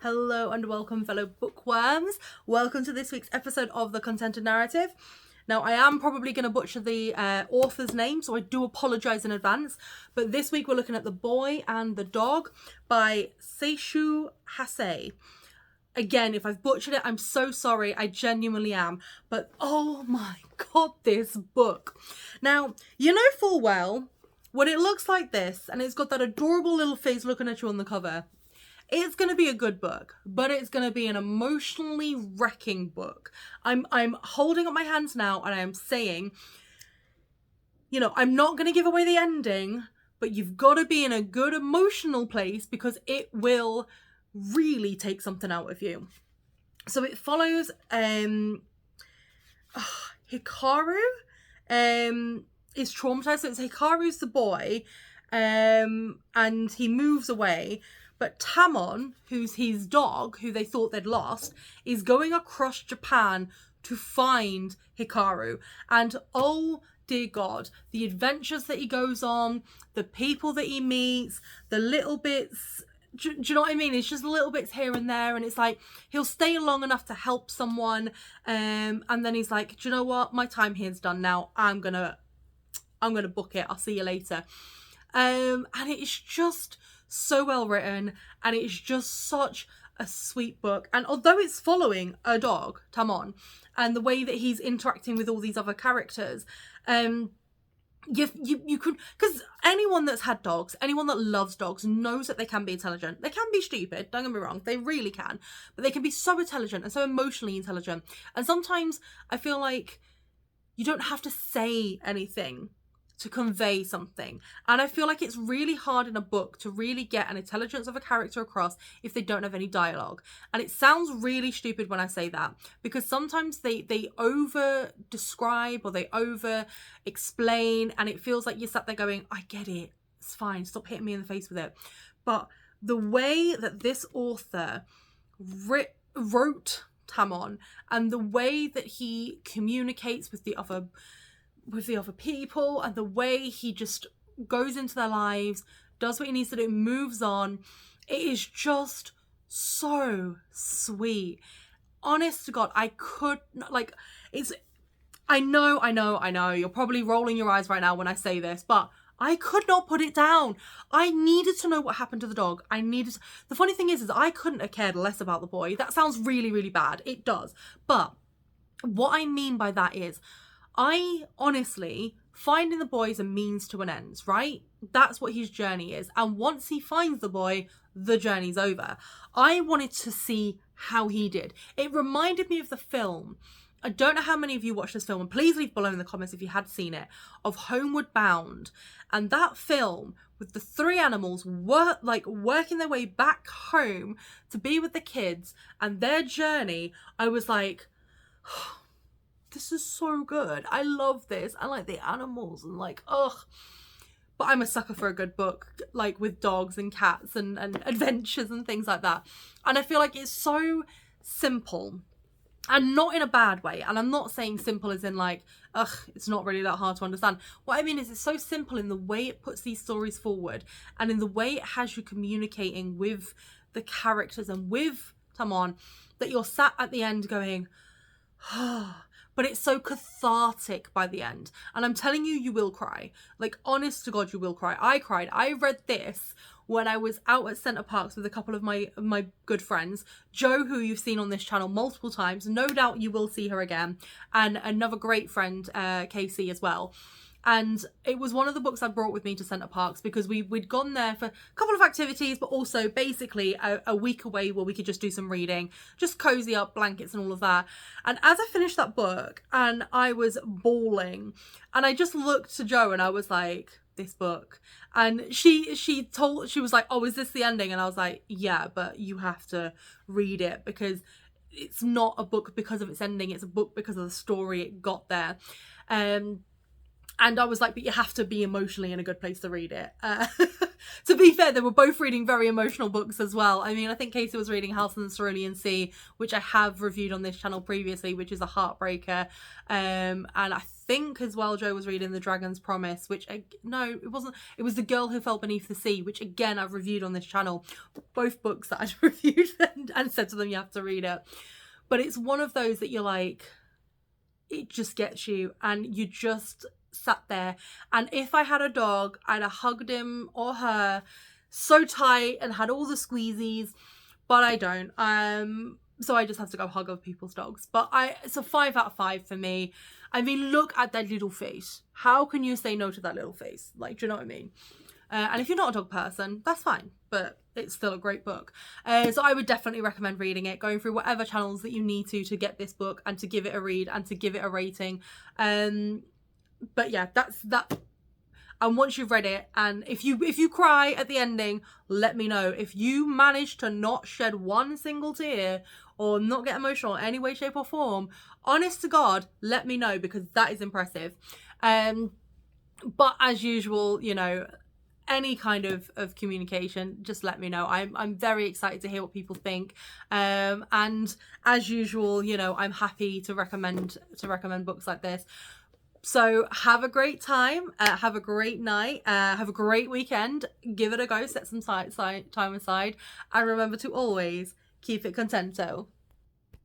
Hello and welcome, fellow bookworms. Welcome to this week's episode of The Contented Narrative. Now, I am probably going to butcher the author's name, so I do apologise in advance. But this week we're looking at The Boy and the Dog by Seishū Hase. Again, if I've butchered it, I'm so sorry. I genuinely am. But oh my god, this book. Now, you know full well, when it looks like this, and it's got that adorable little face looking at you on the cover, it's going to be a good book, but it's going to be an emotionally wrecking book. I'm holding up my hands now and I am saying, you know, I'm not going to give away the ending, but you've got to be in a good emotional place because it will really take something out of you. So it follows Hikaru is traumatized. So it's Hikaru's the boy, and he moves away. But Tamon, who's his dog, who they thought they'd lost, is going across Japan to find Hikaru. And oh dear God, the adventures that he goes on, the people that he meets, the little bits, do you know what I mean? It's just little bits here and there, and it's like he'll stay long enough to help someone, and then he's like, do you know what? My time here's done now. I'm gonna book it. I'll see you later. And it's just so well written, and it's just such a sweet book. And although it's following a dog, Tamon, and the way that he's interacting with all these other characters, you could, because anyone that's had dogs, anyone that loves dogs knows that they can be intelligent. They can be stupid, don't get me wrong, they really can, but they can be so intelligent and so emotionally intelligent. And sometimes I feel like you don't have to say anything to convey something. And I feel like it's really hard in a book to really get an intelligence of a character across if they don't have any dialogue. And it sounds really stupid when I say that, because sometimes they over describe or they over explain, and it feels like you're sat there going, I get it, it's fine, stop hitting me in the face with it. But the way that this author wrote Tamon, and the way that he communicates with the other people, and the way he just goes into their lives, does what he needs to do, moves on, it is just so sweet. Honest to God, I could not, like, it's, I know, you're probably rolling your eyes right now when I say this, but I could not put it down. I needed to know what happened to the dog. The funny thing is I couldn't have cared less about the boy. That sounds really, really bad. It does. But what I mean by that is, I honestly, finding the boy is a means to an end, right? That's what his journey is. And once he finds the boy, the journey's over. I wanted to see how he did. It reminded me of the film. I don't know how many of you watched this film, and please leave below in the comments if you had seen it, of Homeward Bound. And that film with the three animals working their way back home to be with the kids and their journey, I was like, this is so good. I love this. I like the animals and like, ugh. But I'm a sucker for a good book, like with dogs and cats and adventures and things like that. And I feel like it's so simple, and not in a bad way. And I'm not saying simple as in like, ugh, it's not really that hard to understand. What I mean is it's so simple in the way it puts these stories forward, and in the way it has you communicating with the characters and with Tamon, that you're sat at the end going, oh, but it's so cathartic by the end. And I'm telling you, you will cry. Like, honest to God, you will cry. I cried. I read this when I was out at Center Parcs with a couple of my good friends. Jo, who you've seen on this channel multiple times. No doubt you will see her again. And another great friend, Casey, as well. And it was one of the books I brought with me to Center Parcs because we'd gone there for a couple of activities, but also basically a week away where we could just do some reading, just cozy up, blankets and all of that. And as I finished that book, and I was bawling, and I just looked to Jo and I was like, this book. And she was like, oh, is this the ending? And I was like, yeah, but you have to read it because it's not a book because of its ending. It's a book because of the story it got there. And I was like, but you have to be emotionally in a good place to read it. To be fair, they were both reading very emotional books as well. I mean, I think Casey was reading House in the Cerulean Sea, which I have reviewed on this channel previously, which is a heartbreaker. And I think as well Joe was reading The Dragon's Promise, which, no, it wasn't. It was The Girl Who Fell Beneath the Sea, which again I've reviewed on this channel. Both books that I'd reviewed and said to them you have to read it. But it's one of those that you're like, it just gets you, and you just sat there. And if I had a dog, I'd have hugged him or her so tight and had all the squeezies, but I don't. So I just have to go hug other people's dogs. But it's a 5 out of 5 for me. I mean, look at that little face. How can you say no to that little face? Like, do you know what I mean? And if you're not a dog person, that's fine, but it's still a great book. So I would definitely recommend reading it, going through whatever channels that you need to get this book and to give it a read and to give it a rating. But yeah, that's that. And once you've read it, and if you cry at the ending, let me know. If you manage to not shed one single tear or not get emotional in any way, shape or form, honest to God, let me know, because that is impressive. But as usual, you know, any kind of communication, just let me know. I'm very excited to hear what people think. And as usual, you know, I'm happy to recommend books like this. So have a great time, have a great night, have a great weekend, give it a go, set some time aside, and remember to always keep it contento.